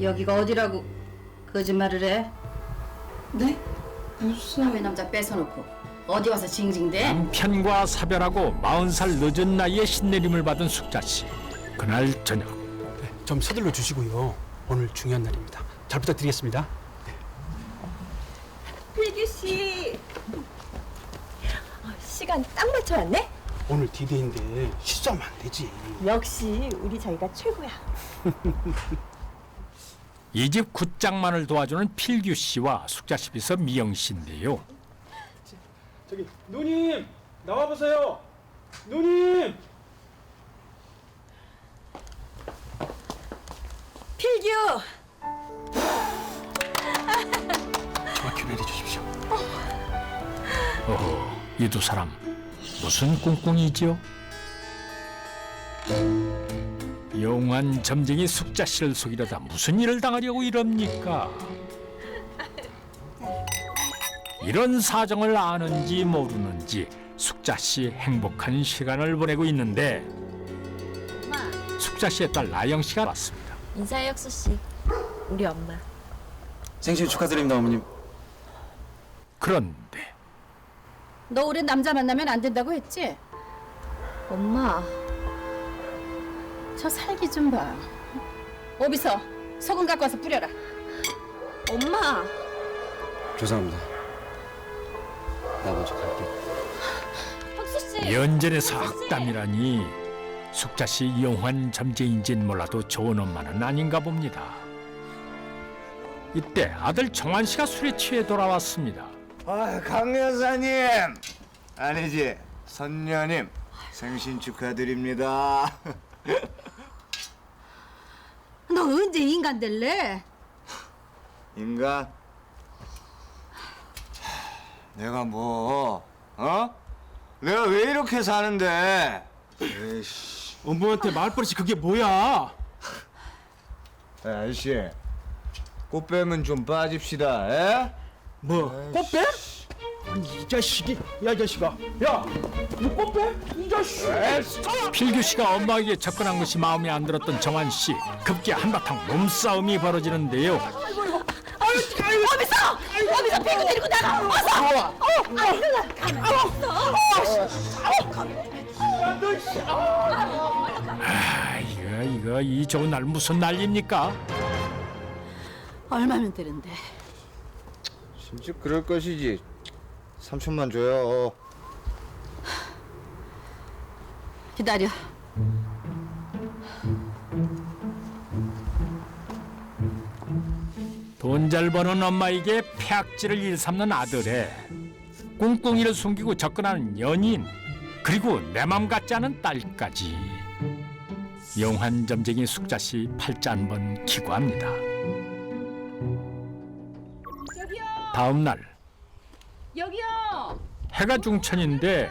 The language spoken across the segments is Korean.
여기가 어디라고 거짓말을 해? 네? 무슨... 남의 남자 뺏어놓고 어디 와서 징징대? 남편과 사별하고 40살 늦은 나이에 신내림을 받은 숙자 씨. 그날 저녁 좀 서둘러 주시고요. 오늘 중요한 날입니다. 잘 부탁드리겠습니다. 필규 씨. 시간 딱 맞춰 왔네? 오늘 디데이인데 실수하면 안 되지. 역시 우리 자기가 최고야. 이 집 굿장만을 도와주는 필규 씨와 숙자 씨 비서 미영 씨인데요. 저기 누님 나와 보세요. 누님. 필규. 정확히 내려 주십시오. 어허, 이 두 사람 무슨 꿍꿍이지요? 용한 점쟁이 숙자 씨를 속이려다 무슨 일을 당하려고 이럽니까? 이런 사정을 아는지 모르는지 숙자 씨 행복한 시간을 보내고 있는데 숙자 씨의 딸 나영 씨가 왔습니다. 인사해 혁수 씨. 우리 엄마. 생신 축하드립니다, 어머님. 그런데 너 우리 남자 만나면 안 된다고 했지? 엄마. 저 살기 좀 봐. 오비서 소금 갖고 와서 뿌려라. 엄마. 죄송합니다. 나 먼저 갈게. 혁수 씨. 연전에서 악담이라니 숙자 씨 용한 점쟁이인진 몰라도 좋은 엄마는 아닌가 봅니다. 이때 아들 정환 씨가 술에 취해 돌아왔습니다. 아, 강 여사님 아니지 선녀님 생신 축하드립니다. 너 언제 인간 될래? 인간 내가 뭐 내가 왜 이렇게 사는데? 에이씨. 엄마한테 말버릇이 그게 뭐야? 아저씨 꽃뱀은 좀 빠집시다. 에? 뭐 꽃뱀? 아니 이 자식이 야 이 자식아 야 너 꽃뱀? 이 자식. 필규 씨가 엄마에게 접근한 것이 마음에 안 들었던 정환 씨 급기야 한바탕 몸싸움이 벌어지는데요. 어디서 필규 데리고 나가. 어서. 이거 이 좋은 날 무슨 난리입니까? 얼마면 되는데? 진짜 그럴 것이지. 3천만 줘요. 기다려. 돈 잘 버는 엄마에게 폐악질을 일삼는 아들에 꿍꿍이를 숨기고 접근하는 연인, 그리고 내 맘 같지 않은 딸까지. 용한 점쟁이 숙자 씨 팔자 한 번 기고합니다. 다음 날 여기요. 해가 중천인데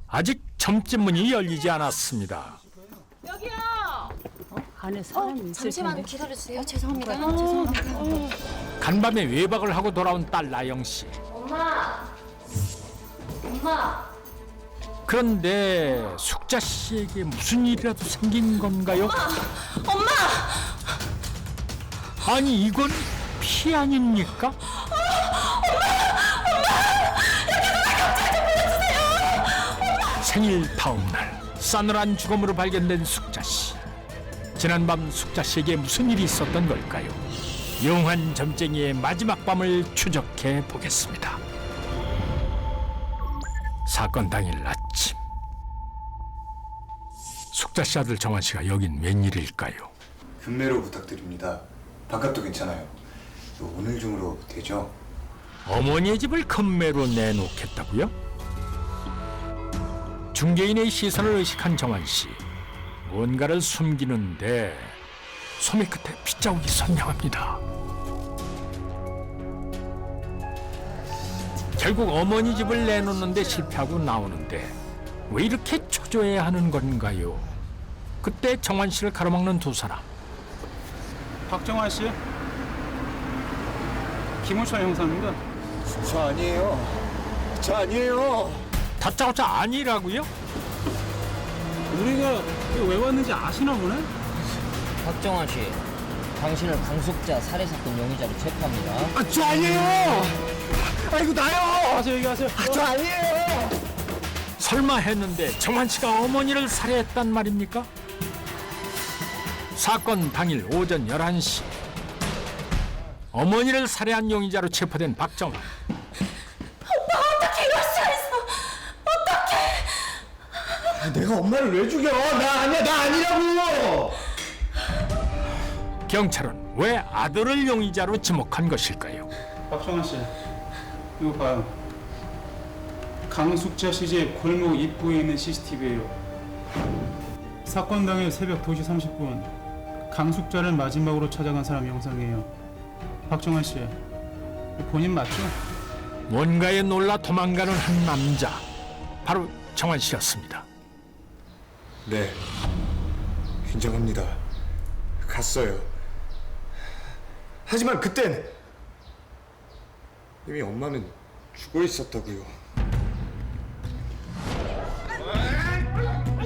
아직 점집 문이 열리지 않았습니다. 여기요. 안에 사람이 있을 잠시만 텐데. 기다려주세요. 죄송합니다. 죄송합니다. 간밤에 외박을 하고 돌아온 딸 나영 씨. 엄마. 그런데 숙자 씨에게 무슨 일이라도 생긴 건가요? 엄마. 아니 이건 피 아닙니까? 생일 다음 날 싸늘한 죽음으로 발견된 숙자 씨. 지난밤 숙자 씨에게 무슨 일이 있었던 걸까요? 용한 점쟁이의 마지막 밤을 추적해 보겠습니다. 사건 당일 아침, 숙자 씨 아들 정환 씨가 여긴 웬일일까요? 금매로 부탁드립니다. 바깥도 괜찮아요. 오늘 중으로 되죠? 어머니의 집을 금매로 내놓겠다고요? 중개인의 시선을 의식한 정환 씨. 뭔가를 숨기는데 소매 끝에 핏자국이 선명합니다. 결국 어머니 집을 내놓는데 실패하고 나오는데 왜 이렇게 초조해야 하는 건가요? 그때 정환 씨를 가로막는 두 사람. 박정환 씨. 김우철 형사입니다. 저 아니에요. 저 아니에요. 다짜고짜 아니라고요? 우리가 왜 왔는지 아시나 보네? 박정환 씨, 당신을 강속자 살해 사건 용의자로 체포합니다. 저 아니에요. 아이고 나요. 가서 얘기하세요. 저 아니에요. 설마 했는데 정환 씨가 어머니를 살해했단 말입니까? 사건 당일 오전 11시 어머니를 살해한 용의자로 체포된 박정환. 어떻게 이럴 수가 있어? 내가 엄마를 왜 죽여? 나 아니야. 나 아니라고. 경찰은 왜 아들을 용의자로 지목한 것일까요? 박정환 씨, 이거 봐요. 강숙자 시집 골목 입구에 있는 CCTV예요. 사건 당일 새벽 2시 30분 강숙자를 마지막으로 찾아간 사람 영상이에요. 박정환 씨, 본인 맞죠? 뭔가에 놀라 도망가는 한 남자, 바로 정환 씨였습니다. 네, 인정합니다. 갔어요. 하지만 그땐 이미 엄마는 죽어 있었다고요.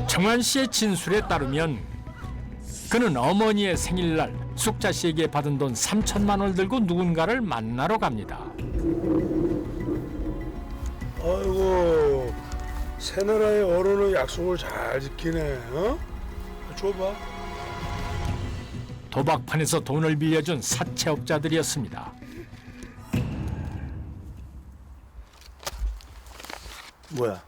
정환 씨의 진술에 따르면 그는 어머니의 생일날 숙자 씨에게 받은 돈 3천만 원을 들고 누군가를 만나러 갑니다. 아이고 새나라의 어른은 약속을 잘 지키네. 어? 줘봐. 도박판에서 돈을 빌려준 사채업자들이었습니다. 뭐야?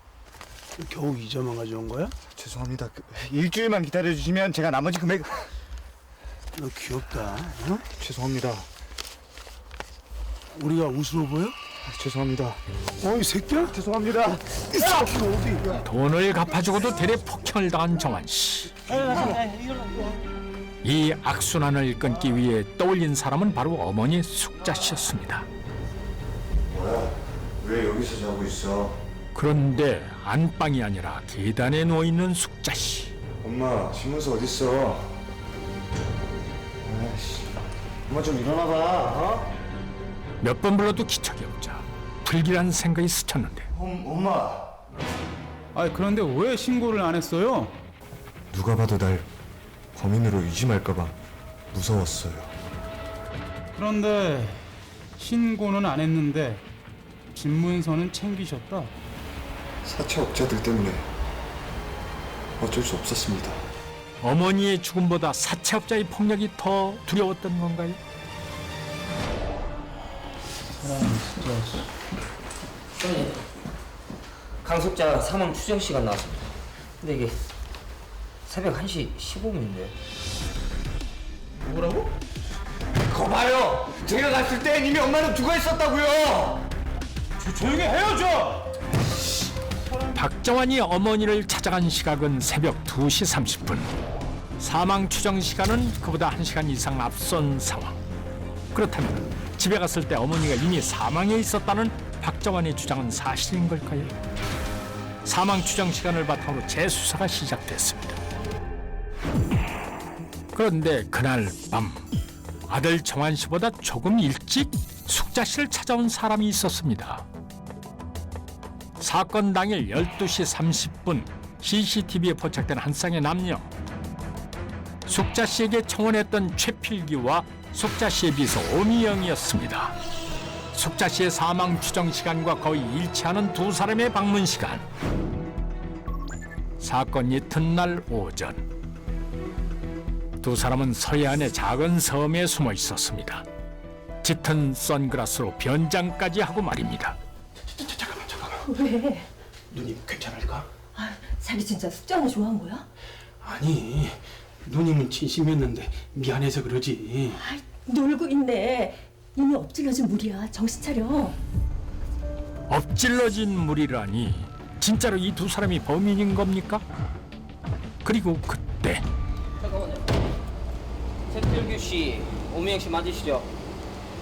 겨우 이자만 가져온 거야? 죄송합니다. 일주일만 기다려주시면 제가 나머지 금액... 너 귀엽다. 어? 죄송합니다. 우리가 우스워 보여? 죄송합니다. 이 새끼야? 죄송합니다. 이 새끼가 어디? 돈을 갚아주고도 대대 폭행을 당한 정환 씨. 이 악순환을 끊기 위해 떠올린 사람은 바로 어머니 숙자 씨였습니다. 뭐야? 왜 여기서 자고 있어? 그런데 안방이 아니라 계단에 누워있는 숙자 씨. 엄마, 신문서 어딨어? 아이씨, 엄마 좀 일어나봐, 어? 몇 번 불러도 기척이 없자 불길한 생각이 스쳤는데 엄마. 아니 그런데 왜 신고를 안 했어요? 누가 봐도 날 범인으로 의심할까봐 무서웠어요. 그런데 신고는 안 했는데 집문서는 챙기셨다. 사채업자들 때문에 어쩔 수 없었습니다. 어머니의 죽음보다 사채업자의 폭력이 더 두려웠던 건가요? 형님, 강속자 사망 추정 시간 나왔습니다. 근데 이게 새벽 1시 15분인데. 뭐라고? 거 봐요! 제가 갔을 땐 이미 엄마는 죽어 있었다고요! 조용히 해요 좀! 박정환이 어머니를 찾아간 시각은 새벽 2시 30분. 사망 추정 시간은 그보다 1시간 이상 앞선 상황. 그렇다면 집에 갔을 때 어머니가 이미 사망해 있었다는 박정환의 주장은 사실인 걸까요? 사망 추정 시간을 바탕으로 재수사가 시작됐습니다. 그런데 그날 밤 아들 정환 씨보다 조금 일찍 숙자 씨를 찾아온 사람이 있었습니다. 사건 당일 12시 30분 CCTV에 포착된 한 쌍의 남녀. 숙자 씨에게 청혼했던 최필기와 숙자 씨의 비서 오미영이었습니다. 숙자 씨의 사망 추정 시간과 거의 일치하는 두 사람의 방문 시간. 사건 이튿날 오전. 두 사람은 서해안의 작은 섬에 숨어 있었습니다. 짙은 선글라스로 변장까지 하고 말입니다. 왜? 누님 괜찮을까? 자기 진짜 숙자나 좋아한 거야? 아니 누님은 진심이었는데 미안해서 그러지. 놀고 있네. 이미 엎질러진 물이야. 정신 차려. 엎질러진 물이라니 진짜로 이 두 사람이 범인인 겁니까? 그리고 그때 잠깐만요. 색필규 씨, 오미영 씨 맞으시죠?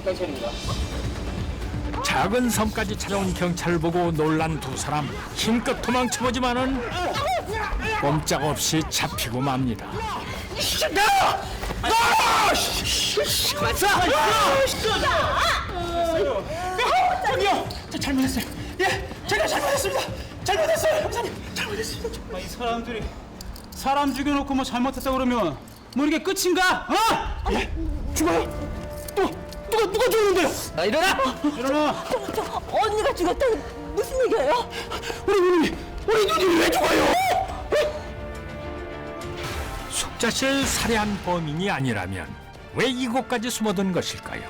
경찰입니다. 작은 섬까지 찾아온 경찰을 보고 놀란 두 사람 힘껏 도망쳐보지만은 꼼짝없이 잡히고 맙니다. 잘못했어요. 예, 제가 잘못했습니다. 잘못했어요, 형사님. 잘못했습니다. 이 사람들이 사람 죽여놓고 뭐 잘못했다 그러면 뭐 이게 끝인가? 어? 예, 죽어요? 누가 죽었는데요? 나 일어나! 일어나! 언니가 죽었다는 무슨 얘기예요? 우리 누님이 왜 죽어요? 숙자 씨를 살해한 범인이 아니라면 왜 이곳까지 숨어든 것일까요?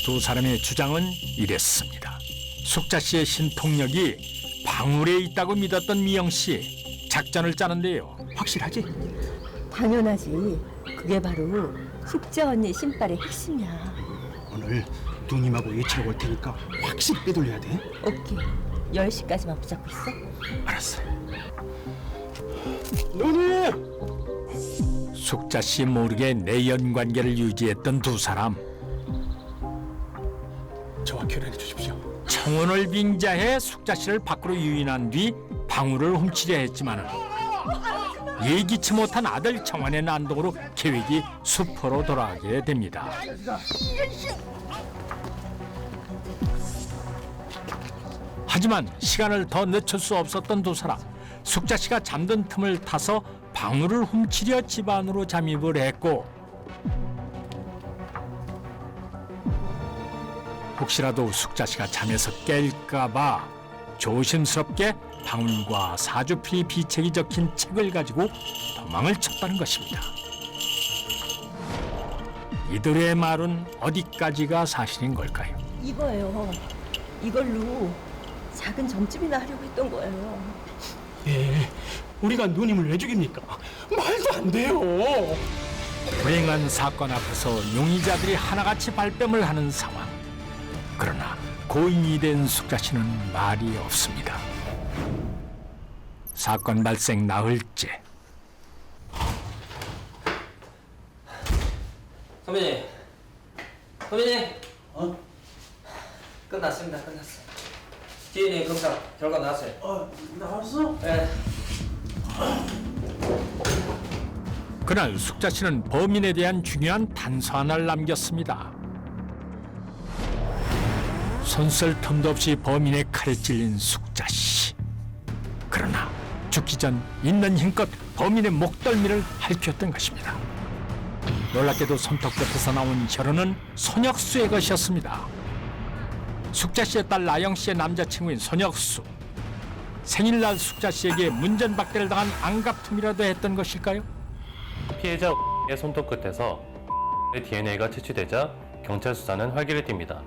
두 사람의 주장은 이랬습니다. 숙자 씨의 신통력이 방울에 있다고 믿었던 미영 씨, 작전을 짜는데요. 확실하지? 당연하지. 그게 바로 숙자 언니 신발의 핵심이야. 오늘 누님하고 예찰 올 테니까 확실히 빼돌려야 돼. 오케이. 10시까지만 붙잡고 있어. 알았어. 누님! 숙자 씨 모르게 내연 관계를 유지했던 두 사람. 저와 결혼해 주십시오. 청혼을 빙자해 숙자 씨를 밖으로 유인한 뒤 방울을 훔치려 했지만은 예기치 못한 아들 청환의 난동으로 계획이 수포로 돌아가게 됩니다. 하지만 시간을 더 늦출 수 없었던 두 사람. 숙자 씨가 잠든 틈을 타서 방울을 훔치려 집 안으로 잠입을 했고, 혹시라도 숙자 씨가 잠에서 깰까봐 조심스럽게 방울과 사주필 비책이 적힌 책을 가지고 도망을 쳤다는 것입니다. 이들의 말은 어디까지가 사실인 걸까요? 이거예요. 이걸로 작은 점집이나 하려고 했던 거예요. 예, 우리가 누님을 왜 죽입니까? 말도 안 돼요. 불행한 사건 앞에서 용의자들이 하나같이 발뺌을 하는 상황. 그러나 고인이 된 숙자 씨는 말이 없습니다. 사건 발생 나흘째. 선배님! 끝났습니다. DNA 검사 결과 나왔어요. 나왔어? 네. 그날 숙자 씨는 범인에 대한 중요한 단서 하나를 남겼습니다. 손쓸 틈도 없이 범인의 칼에 찔린 숙자 씨. 그러나 죽기 전 있는 힘껏 범인의 목덜미를 핥혔던 것입니다. 놀랍게도 손톱 끝에서 나온 혈흔은 손혁수의 것이었습니다. 숙자 씨의 딸 나영 씨의 남자친구인 손혁수. 생일날 숙자 씨에게 문전박대를 당한 안갑tum이라도 했던 것일까요? 피해자의 손톱 끝에서 DNA가 채취되자 경찰 수사는 활기를 띱니다.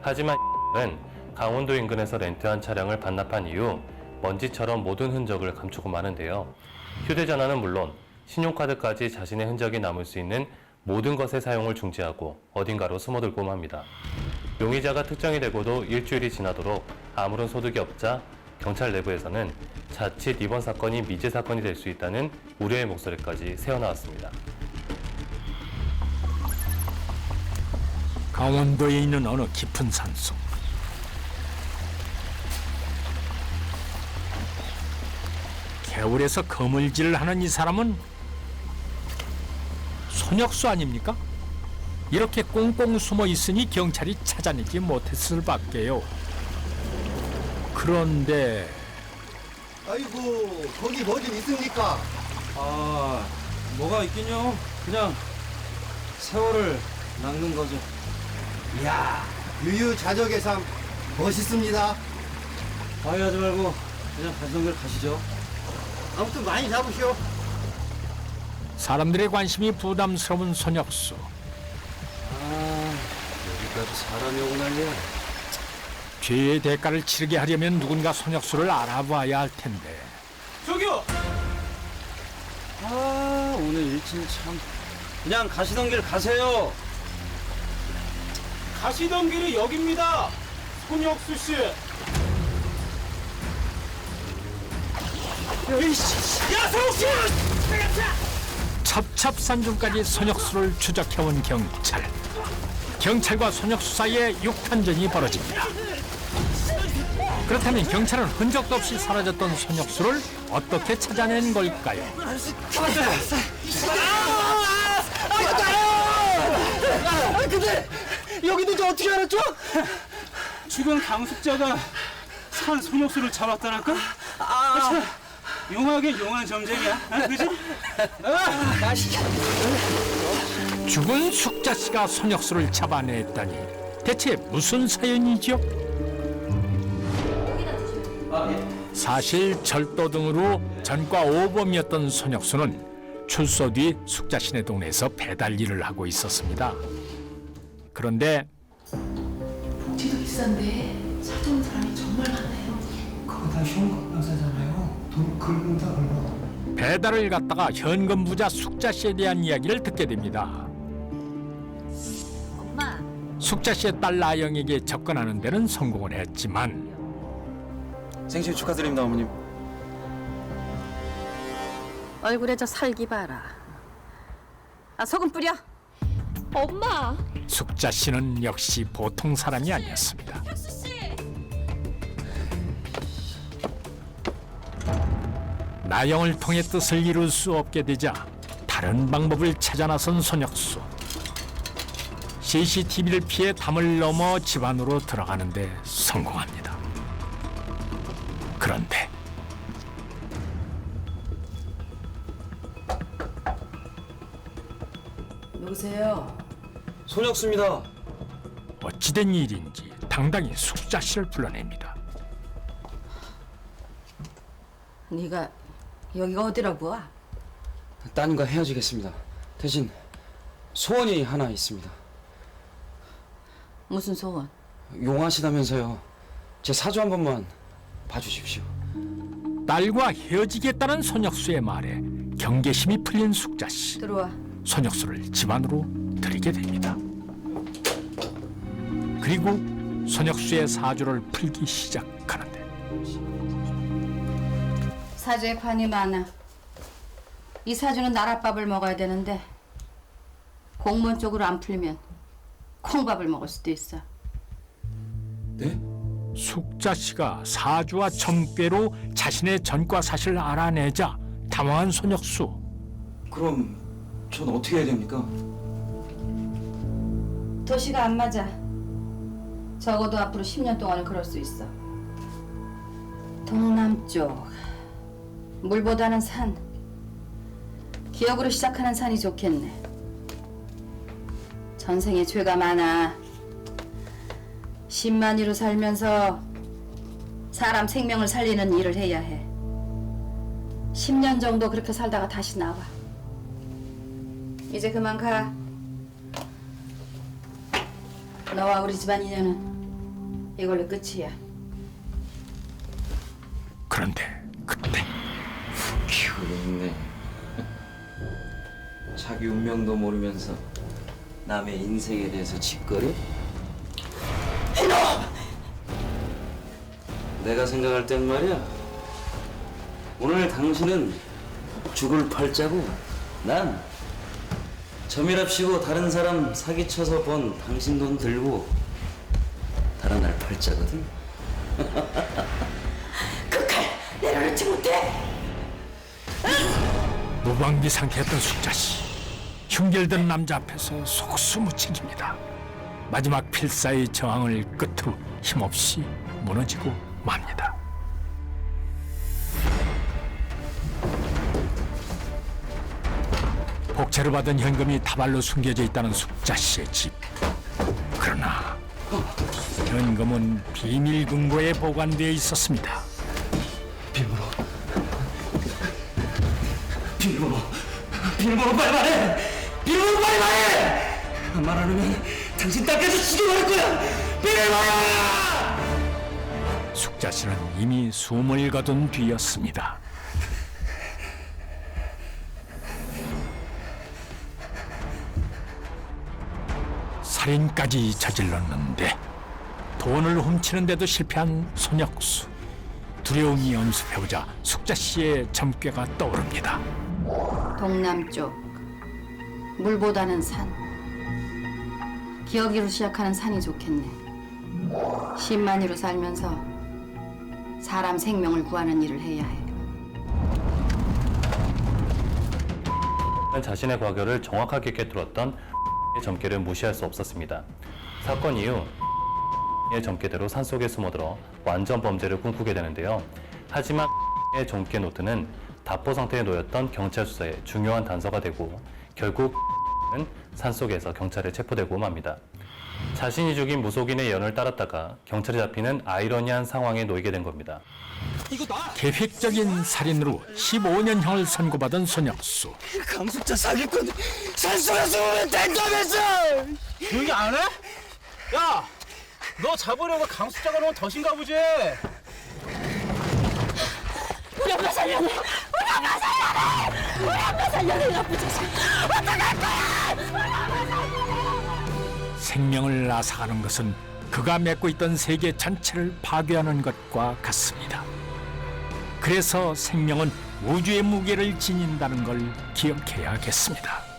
하지만 은 강원도 인근에서 렌트한 차량을 반납한 이후 먼지처럼 모든 흔적을 감추고 마는데요. 휴대전화는 물론 신용카드까지 자신의 흔적이 남을 수 있는 모든 것의 사용을 중지하고 어딘가로 숨어들고 맙니다. 용의자가 특정이 되고도 일주일이 지나도록 아무런 소득이 없자 경찰 내부에서는 자칫 이번 사건이 미제 사건이 될 수 있다는 우려의 목소리까지 새어나왔습니다. 강원도에 있는 어느 깊은 산속. 개울에서 거물질을 하는 이 사람은 손혁수 아닙니까? 이렇게 꽁꽁 숨어 있으니 경찰이 찾아내지 못했을 밖에요. 그런데 아이고, 거기 뭐 좀 있습니까? 아, 뭐가 있긴요. 그냥 세월을 낚는 거죠. 이야, 유유자적의 삶 멋있습니다. 방해하지 말고 그냥 가시던 길 가시죠. 아무튼 많이 잡으시오. 사람들의 관심이 부담스러운 손혁수. 아, 여기까지 사람이 오고 난리야. 죄의 대가를 치르게 하려면 누군가 손혁수를 알아봐야 할 텐데. 저기요! 아, 오늘 일진 참. 그냥 가시던 길 가세요. 가시던 길이 여기입니다. 손혁수 씨. 야, 손혁수! 첩첩산중까지 손혁수를 추적해온 경찰. 경찰과 손혁수 사이에 육탄전이 벌어집니다. 그렇다면 경찰은 흔적도 없이 사라졌던 손혁수를 어떻게 찾아낸 걸까요? 근데 여기는 이제 어떻게 알았죠? 죽은 강숙자가 산 손혁수를 잡았다랄까? 참, 용하게 용한 점쟁이야. 그지? 죽은 숙자 씨가 손혁수를 잡아냈다니 대체 무슨 사연이죠? 사실 절도 등으로 전과 5범이었던 손혁수는 출소 뒤 숙자 씨네 동네에서 배달 일을 하고 있었습니다. 그런데 복지도 비싼데 찾아온 사람이 정말 많네요. 그거 다 현금 여사잖아요. 돈 긁는다 긁어. 배달을 갔다가 현금 부자 숙자 씨에 대한 이야기를 듣게 됩니다. 엄마. 숙자 씨의 딸 나영에게 접근하는 데는 성공을 했지만 생신 축하드립니다, 어머님. 얼굴에 저 살기 봐라. 아, 소금 뿌려. 엄마! 숙자 씨는 역시 보통 사람이 아니었습니다. 나영을 통해 뜻을 이룰 수 없게 되자 다른 방법을 찾아 나선 손혁수. CCTV를 피해 담을 넘어 집 안으로 들어가는데 성공합니다. 그런데 누구세요? 손혁수입니다. 어찌된 일인지 당당히 숙자 씨를 불러냅니다. 네가 여기가 어디라고? 따님과 헤어지겠습니다. 대신 소원이 하나 있습니다. 무슨 소원? 용하시다면서요. 제 사주 한 번만 봐주십시오. 딸과 헤어지겠다는 손혁수의 말에 경계심이 풀린 숙자 씨. 들어와. 손혁수를 집 안으로 들이게 됩니다. 그리고 손혁수의 사주를 풀기 시작하는데 사주에 관이 많아. 이 사주는 나랏밥을 먹어야 되는데 공무원 쪽으로 안 풀리면 콩밥을 먹을 수도 있어. 네? 숙자 씨가 사주와 점괘로 자신의 전과 사실을 알아내자 당황한 손혁수. 그럼 전 어떻게 해야 됩니까? 도시가 안 맞아. 적어도 앞으로 10년 동안은 그럴 수 있어. 동남쪽. 물보다는 산. 기억으로 시작하는 산이 좋겠네. 전생에 죄가 많아. 10만이로 살면서 사람 생명을 살리는 일을 해야 해. 10년 정도 그렇게 살다가 다시 나와. 이제 그만 가. 너와 우리 집안 인연은 이걸로 끝이야. 그런데 그때 그렇네. 자기 운명도 모르면서 남의 인생에 대해서 짓거려? 이놈! 내가 생각할 땐 말이야. 오늘 당신은 죽을 팔자고 난 점이랍시고 다른 사람 사기쳐서 번 당신 돈 들고 달아날 팔자거든. 그 칼 내려놓지 못해. 무방비 상태였던 숙자 씨. 흉결된 남자 앞에서 속수무책입니다. 마지막 필사의 저항을 끝으로 힘없이 무너지고 맙니다. 복채를 받은 현금이 다발로 숨겨져 있다는 숙자 씨의 집. 그러나 현금은 비밀 금고에 보관되어 있었습니다. 비밀번호 빨리 말해! 비밀번호 빨리 말해! 말 안 하면 당신 딸까지 죽여버릴 거야! 비밀번호! 숙자 씨는 이미 숨을 거둔 뒤였습니다. 살인까지 저질렀는데 돈을 훔치는데도 실패한 손혁수. 두려움이 엄습해오자 숙자 씨의 점괘가 떠오릅니다. 동남쪽. 물보다는 산. 기억으로 시작하는 산이 좋겠네. 10만이로 살면서 사람 생명을 구하는 일을 해야 해. 자신의 과거를 정확하게 꿰뚫었던 점괘를 무시할 수 없었습니다. 사건 이후 의 점괘대로 산속에 숨어들어 완전 범죄를 꿈꾸게 되는데요. 하지만 의 점괘 노트는 답보 상태에 놓였던 경찰 수사의 중요한 단서가 되고 결국 은 산속에서 경찰에 체포되고 맙니다. 자신이 죽인 무속인의 연을 따랐다가 경찰에 잡히는 아이러니한 상황에 놓이게 된 겁니다. 계획적인 살인으로 15년형을 선고받은 손혁수. 강숙자 사기꾼 산속에 숨으면 된다면서! 조용히 안 해? 야, 너 잡으려고 강숙자가 너무 더신가 보지? 우리 엄마 살려내! 우리 엄마 살려내! 우리 엄마 살려내! 나쁜 자식! 어떡할 거야! 생명을 앗아가는 것은 그가 맺고 있던 세계 전체를 파괴하는 것과 같습니다. 그래서 생명은 우주의 무게를 지닌다는 걸 기억해야겠습니다.